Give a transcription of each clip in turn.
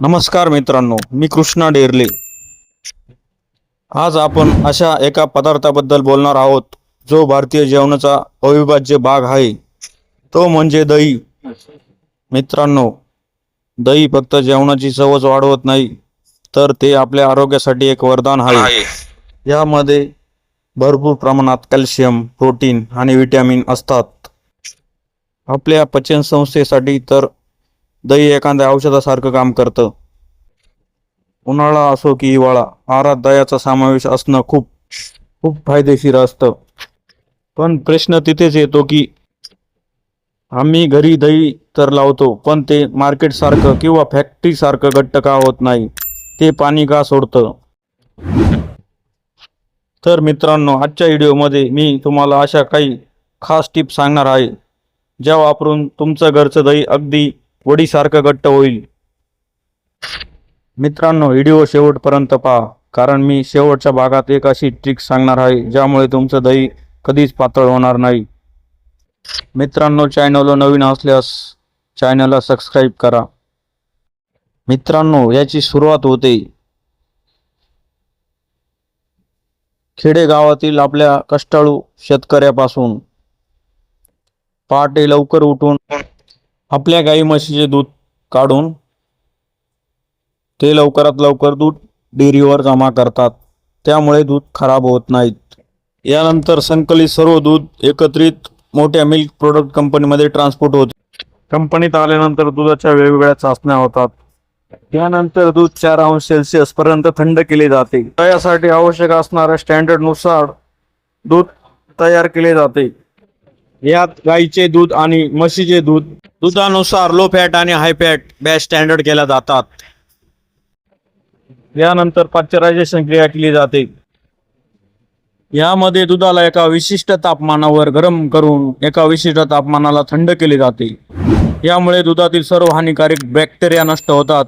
नमस्कार मित्रांनो, मी कृष्णा डेरले। आज आपण अशा एका पदार्थाबद्दल बोलणार आहोत जो भारतीय जेवणाचा अविभाज्य भाग आहे, तो म्हणजे दही। मित्रांनो, दही फक्त जेवणाची चवच वाढवत नाही, तर ते आपल्या आरोग्यासाठी एक वरदान आहे। यामध्ये भरपूर प्रमाणात कॅल्शियम, प्रोटीन आणि विटॅमिन असतात। आपल्या पचन संस्थेसाठी तर दही एखाद्या औषधासारखं काम करतं। उन्हाळा असो की हिवाळा, आहारात दह्याचा समावेश असणं खूप खूप फायदेशीर असतं। पण प्रश्न तिथेच येतो की आम्ही घरी दही तर लावतो, पण ते मार्केट सारखं किंवा फॅक्टरी सारखं घट्ट का होत नाही? ते पाणी का सोडतं? तर मित्रांनो, आजच्या व्हिडिओमध्ये मी तुम्हाला अशा काही खास टिप्स सांगणार आहे, ज्या वापरून तुमचं घरचं दही अगदी वडीसारखं घट्ट होईल। मित्रांनो, व्हिडिओ शेवटपर्यंत पहा, कारण मी शेवटच्या भागात एक अशी ट्रिक सांगणार आहे ज्यामुळे तुमचं दही कधीच पातळ होणार नाही। मित्रांनो, चॅनलला नवीन असल्यास चॅनलला सबस्क्राईब करा। मित्रांनो, याची सुरुवात होते खेडेगावातील आपल्या कष्टाळू शेतकऱ्यापासून। पहाटे लवकर उठून आपल्या गाई म्हशीचे दूध काढून ते लवकरात लवकर दूध डेअरीवर जमा करतात, त्यामुळे दूध खराब होत नाहीत। यानंतर संकलित सर्व दूध एकत्रित मोठ्या मिल्क प्रोडक्ट कंपनीमध्ये ट्रान्सपोर्ट होते। कंपनीत आल्यानंतर दुधाच्या वेगवेगळ्या चाचण्या होतात। त्यानंतर दूध 4 अंश सेल्सिअस पर्यंत थंड केले जाते। दह्यासाठी आवश्यक असणाऱ्या स्टँडर्ड नुसार दूध तयार केले जाते। यात गाईचे दूध आणि म्हशीचे दूध दुधानुसार लो फॅट आणि हाय फॅट बॅच स्टँडर्ड केल्या जातात। यानंतर पाश्चरायझेशन क्रिया केली जाते। यामध्ये दुधाला एका विशिष्ट तापमानावर गरम करून एका विशिष्ट तापमानाला थंड केले जाते। यामुळे दुधातील सर्व हानिकारक बॅक्टेरिया नष्ट होतात।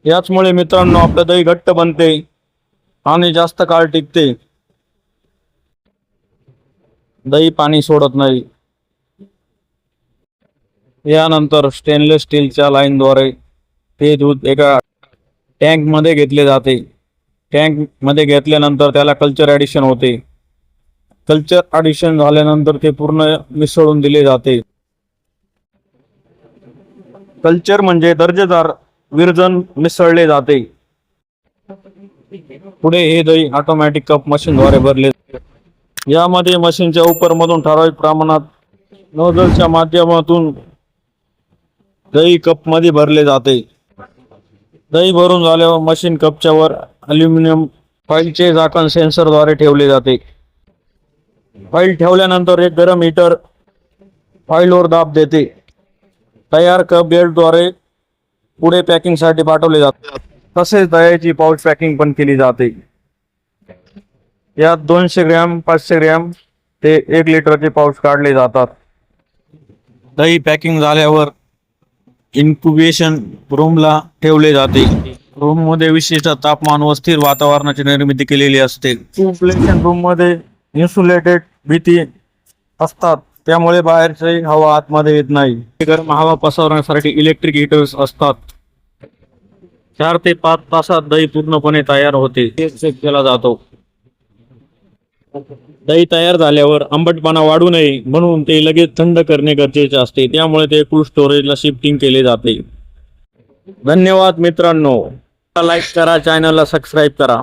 याचमुळे मित्रांनो, आपलं दही घट्ट बनते आणि जास्त काळ टिकते। दही पाणी सोडत नाही। यानंतर स्टेनलेस स्टीलच्या लाईनद्वारे ते दूध एका टँक मध्ये घेतले जाते। टँक मध्ये घेतल्यानंतर त्याला कल्चर ॲडिशन होते। कल्चर ॲडिशन झाल्यानंतर ते पूर्ण मिसळून दिले जाते। कल्चर म्हणजे दर्जेदार विरजन मिसळले जाते। पुढे हे दही ऑटोमॅटिक कप मशीनद्वारे भरले जाते। यामध्ये मशीनच्या उपरमधून ठराविक प्रमाणात नोझलच्या माध्यमातून दही कप मध्ये भरले जाते। दही भरून झाल्यावर मशीन कपच्या वर अल्युमिनियम फॉइलचे झाकण सेन्सरद्वारे ठेवले जाते। फॉइल ठेवल्यानंतर एक गरम हीटर फॉइलवर दाब देते। तयार कप बेल्टद्वारे पुढे पॅकिंगसाठी पाठवले जाते। तसेच दह्याची पाऊच पॅकिंग पण केली जाते। यात 200 ग्रॅम, 500 ग्रॅम ते 1 लिटरचे पाऊच काढले जातात। दही पॅकिंग झाल्यावर इन्क्युबेशन रूमला ठेवले जाते। रूम मध्ये विशिष्ट तापमान व स्थिर वातावरणाची निर्मिती केलेली असते। इन्क्युबेशन रूम मध्ये इन्सुलेटेड भिंती असतात, त्यामुळे बाहेरची हवा आतमध्ये येत नाही। गरम हवा पसरवण्यासाठी इलेक्ट्रिक हीटर्स असतात। 4 ते 5 तासात दही पूर्णपणे तयार होते। चेक केला जातो। दही तयार झाल्यावर आंबटपणा वाढू नये म्हणून ते लगेच थंड करणे गरजेचे असते, त्यामुळे ते कोल्ड स्टोरेजला शिफ्टिंग केले जाते। धन्यवाद मित्रांनो, लाईक करा, चॅनलला सबस्क्राईब करा।